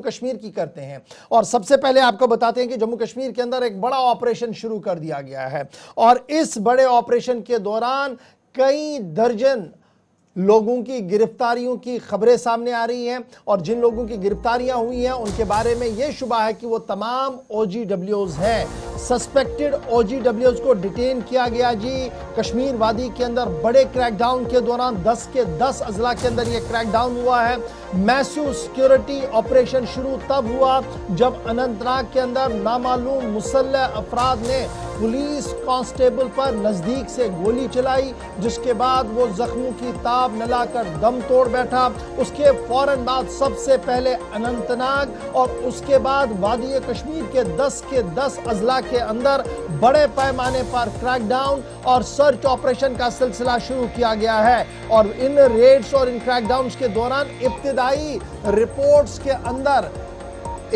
कश्मीर की करते हैं। और सबसे पहले आपको बताते हैं कि जम्मू कश्मीर के अंदर एक बड़ा ऑपरेशन शुरू कर दिया गया है और इस बड़े ऑपरेशन के दौरान कई दर्जन लोगों की गिरफ्तारियों की खबरें सामने आ रही हैं और जिन लोगों की गिरफ्तारियां हुई हैं उनके बारे में यह शुबा है कि वो तमाम OGWs हैं। सस्पेक्टेड OGWs को डिटेन किया गया जी। कश्मीर वादी के अंदर बड़े क्रैकडाउन के दौरान 10 के 10 अजला के अंदर यह क्रैकडाउन हुआ है। मैसिव सिक्योरिटी ऑपरेशन शुरू तब हुआ जब अनंतनाग के अंदर नामालूम मुसल्लह अफराद ने पुलिस कांस्टेबल पर नजदीक से गोली चलाई, जिसके बाद वो जख्मों की ताब न लाकर दम तोड़ बैठा। उसके फौरन बाद सबसे पहले अनंतनाग और उसके बाद वादी कश्मीर के 10 के 10 अजला के अंदर बड़े पैमाने पर क्रैकडाउन और सर्च ऑपरेशन का सिलसिला शुरू किया गया है। और इन रेड्स और इन क्रैकडाउन्स के दौरान इब्तिदाई रिपोर्ट्स के अंदर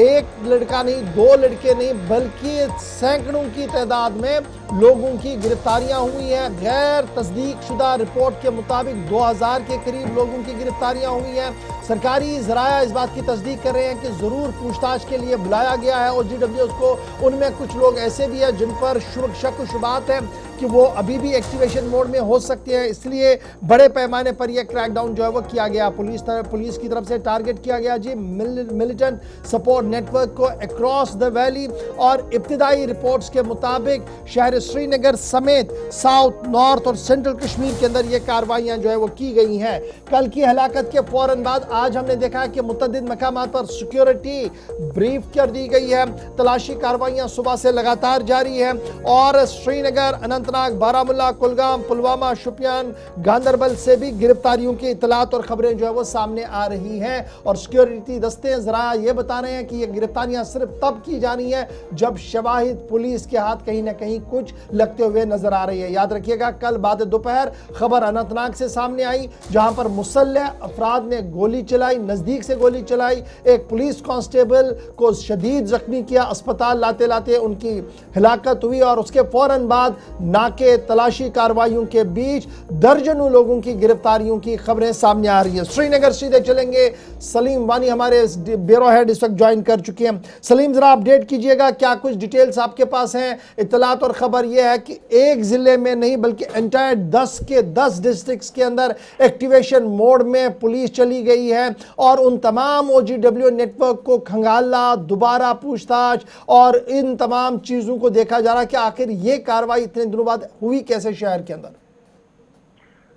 एक लड़का नहीं, दो लड़के नहीं, बल्कि सैकड़ों की तादाद में लोगों की गिरफ्तारियां हुई हैं। गैर तस्दीक शुदा रिपोर्ट के मुताबिक 2000 के करीब लोगों की गिरफ्तारियां हुई हैं। सरकारी ज़राया इस बात की तस्दीक कर रहे हैं कि ज़रूर पूछताछ के लिए बुलाया गया है OGWs को। उनमें कुछ लोग ऐसे भी हैं जिन पर शक व शुबात है कि वो अभी भी एक्टिवेशन मोड में हो सकते हैं, इसलिए बड़े पैमाने पर यह क्रैकडाउन जो है वो किया गया। पुलिस की तरफ से टारगेट किया गया जी मिलिटेंट सपोर्ट नेटवर्क को अक्रॉस द वैली। और इब्तिदाई रिपोर्ट्स के मुताबिक शहर श्रीनगर समेत साउथ, नॉर्थ और सेंट्रल कश्मीर के अंदर ये कार्रवाइयां जो है वो की गई हैं। कल की हलाकत के फौरन बाद आज हमने देखा कि मुतअद्दिद मकामात पर सिक्योरिटी ब्रीफ कर दी गई है। तलाशी कार्रवाइयां सुबह से लगातार जारी है और श्रीनगर, अनंतनाग, बारामुल्ला, कुलगाम, पुलवामा, शुपियान, गांदरबल से भी गिरफ्तारियों की इतलात और खबरें जो है वो सामने आ रही हैं। और सिक्योरिटी दस्ते जरा ये बता रहे हैं कि ये गिरफ्तारियां सिर्फ तब की जानी है जब शवाहिद पुलिस के हाथ कहीं ना कहीं कुछ लगते हुए नजर आ रही है। याद रखिएगा, कल बाद दोपहर खबर अनंतनाग से सामने आई जहां पर मुसल्लह अफराद ने गोली चलाई, नजदीक से गोली चलाई, एक पुलिस कांस्टेबल को शदीद जख्मी किया, अस्पताल लाते लाते उनकी हिलाकत हुई। और उसके फौरन बाद नाके तलाशी कार्रवाइयों के बीच दर्जनों लोगों की गिरफ्तारियों की खबरें सामने आ रही है। श्रीनगर सीधे चलेंगे, सलीम वानी हमारे ब्यूरो हेड इस वक्त ज्वाइन कर चुके हैं। सलीम, जरा अपडेट कीजिएगा, क्या कुछ डिटेल्स आपके पास हैं? इतलात और खबर यह है कि एक जिले में नहीं बल्कि एंटायर 10 के 10 डिस्ट्रिक्ट्स के अंदर एक्टिवेशन मोड में पुलिस चली गई है और उन तमाम OGW नेटवर्क को खंगाला, दोबारा पूछताछ और इन तमाम चीजों को देखा जा रहा है कि आखिर ये कार्रवाई इतने दिनों बाद हुई कैसे शहर के अंदर।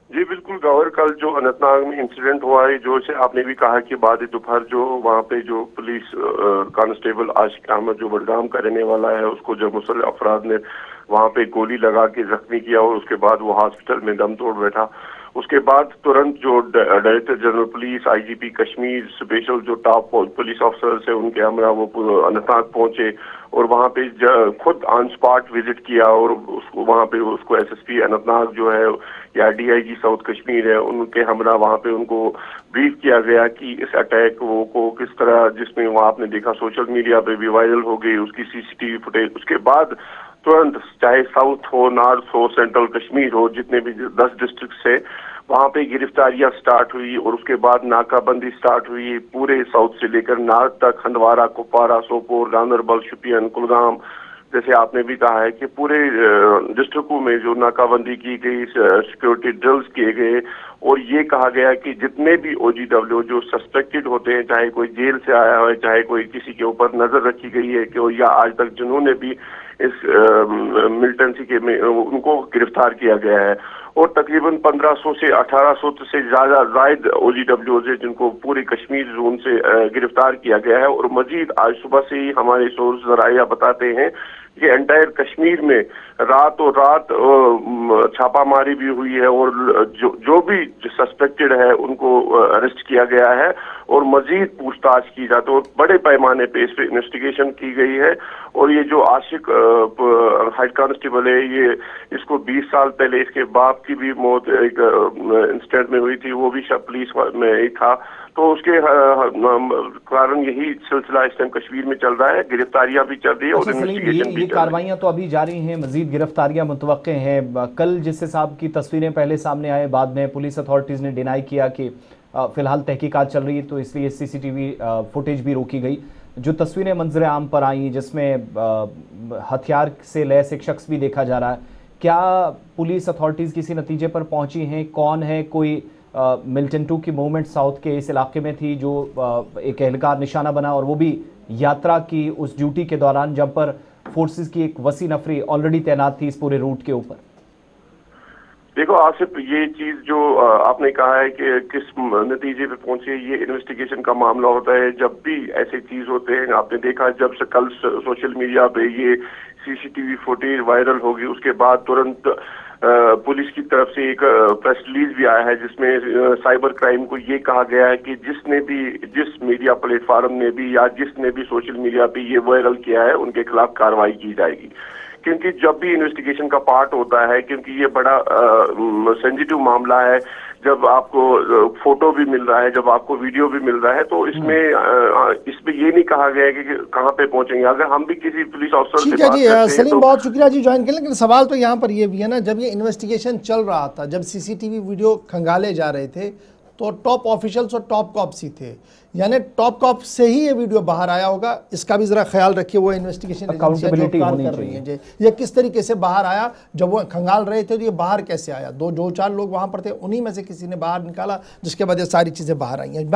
जी बिल्कुल गौर, कल जो अनंतनाग में इंसिडेंट हुआ है, जो से आपने भी कहा कि बाद दोपहर जो वहाँ पे जो पुलिस कांस्टेबल आशिक अहमद जो बडगाम का रहने वाला है, उसको जो मुसल्लह अफराद ने वहाँ पे गोली लगा के जख्मी किया और उसके बाद वो हॉस्पिटल में दम तोड़ बैठा। उसके बाद तुरंत जो director general police, IGP Kashmir, special जो टॉप पुलिस ऑफिसर्स है उनके हमरा वो अनंतनाग पहुंचे और वहाँ पे खुद ऑन स्पॉट विजिट किया और उसको वहाँ पे उसको SSP अनंतनाग जो है या DIG साउथ कश्मीर है उनके हमरा वहाँ पे उनको ब्रीफ किया गया कि इस अटैक को किस तरह, जिसमें वो आपने देखा सोशल मीडिया पे भी वायरल हो गई उसकी CCTV फुटेज। उसके बाद तुरंत चाहे साउथ हो, नॉर्थ हो, सेंट्रल कश्मीर हो, जितने भी 10 डिस्ट्रिक्ट है वहाँ पे गिरफ्तारियां स्टार्ट हुई और उसके बाद नाकाबंदी स्टार्ट हुई पूरे साउथ से लेकर नॉर्थ तक। हंदवारा, कुपवारा, सोपोर, गांदरबल, शुपियन, कुलगाम, जैसे आपने भी कहा है कि पूरे डिस्ट्रिक्टों में जो नाकाबंदी की गई, सिक्योरिटी ड्रिल्स किए गए और ये कहा गया कि जितने भी OGW जो सस्पेक्टेड होते हैं, चाहे कोई जेल से आया हो, चाहे कोई किसी के ऊपर नजर रखी गई है कि या आज तक जिन्होंने भी इस मिलिटेंसी के में उनको गिरफ्तार किया गया है और तकरीबन 1500 से 1800 से ज्यादा जायद OGWs है जिनको पूरे कश्मीर जोन से गिरफ्तार किया गया है। और मजीद आज सुबह से ही हमारे सोर्स जराया बताते हैं कि एंटायर कश्मीर में रातों रात छापामारी भी हुई है और जो भी सस्पेक्टेड है उनको अरेस्ट किया गया है और मजीद पूछताछ की जाती है और बड़े पैमाने पे इस पे इन्वेस्टिगेशन की गई है। और ये जो आशिक हेड कांस्टेबल है, ये इसको 20 साल पहले इसके बाप की भी मौत एक इंसिडेंट में हुई थी, वो भी पुलिस में ही था। तो उसके कारण यही सिलसिला इस टाइम कश्मीर में चल रहा है, गिरफ्तारियां भी चल रही है और इन्वेस्टिगेशन भी। ये कार्रवाइयां तो अभी जारी हैं, मजीद गिरफ्तारियां मुतवक्के हैं। कल जिस हिसाब की तस्वीरें पहले सामने आए, बाद में पुलिस अथॉरिटीज ने डिनाई किया कि फिलहाल तहकीकात चल रही है, तो इसलिए सीसीटीवी फुटेज भी रोकी गई। जो तस्वीरें मंजर आम पर आई जिसमें हथियार से लैस एक शख्स भी देखा जा रहा है, क्या पुलिस अथॉरिटीज़ किसी नतीजे पर पहुंची हैं? कौन है? कोई मिल्टन 2 की मूवमेंट साउथ के इस इलाके में थी जो एक एहलकार निशाना बना, और वो भी यात्रा की उस ड्यूटी के दौरान जब पर फोर्सेस की एक वसी नफरी ऑलरेडी तैनात थी इस पूरे रूट के ऊपर। देखो आसिफ, ये चीज जो आपने कहा है कि किस नतीजे पे पहुंचे, ये इन्वेस्टिगेशन का मामला होता है। जब भी ऐसे चीज होते हैं, आपने देखा जब से कल सोशल मीडिया पे ये सीसीटीवी फुटेज वायरल होगी, उसके बाद तुरंत पुलिस की तरफ से एक प्रेस रिलीज भी आया है जिसमें साइबर क्राइम को ये कहा गया है कि जिस मीडिया प्लेटफॉर्म ने भी या जिसने भी सोशल मीडिया पे ये वायरल किया है उनके खिलाफ कार्रवाई की जाएगी। क्योंकि जब भी इन्वेस्टिगेशन का पार्ट होता है, क्योंकि ये बड़ा सेंसिटिव मामला है, जब आपको फोटो भी मिल रहा है, जब आपको वीडियो भी मिल रहा है, तो इसमें ये नहीं कहा गया है कि कहाँ पे पहुंचेंगे। अगर हम भी किसी पुलिस ऑफिसर से बात करते हैं सलीम, तो बहुत शुक्रिया जी ज्वाइन करने। लेकिन सवाल तो यहाँ पर ये भी है ना, जब ये इन्वेस्टिगेशन चल रहा था, जब सीसीटीवी वीडियो खंगाले जा रहे थे, तो टॉप ऑफिशियल्स और टॉप कॉप्स ही थे, यानी टॉप कॉप से ही ये वीडियो बाहर आया होगा। इसका भी जरा ख्याल रखिए, वो इन्वेस्टिगेशन अकाउंटेबिलिटी होनी कर रही है जी, ये किस तरीके से बाहर आया। जब वो खंगाल रहे थे तो ये बाहर कैसे आया? दो चार लोग वहां पर थे, उन्हीं में से किसी ने बाहर निकाला, जिसके बाद ये सारी चीजें बाहर आई हैं।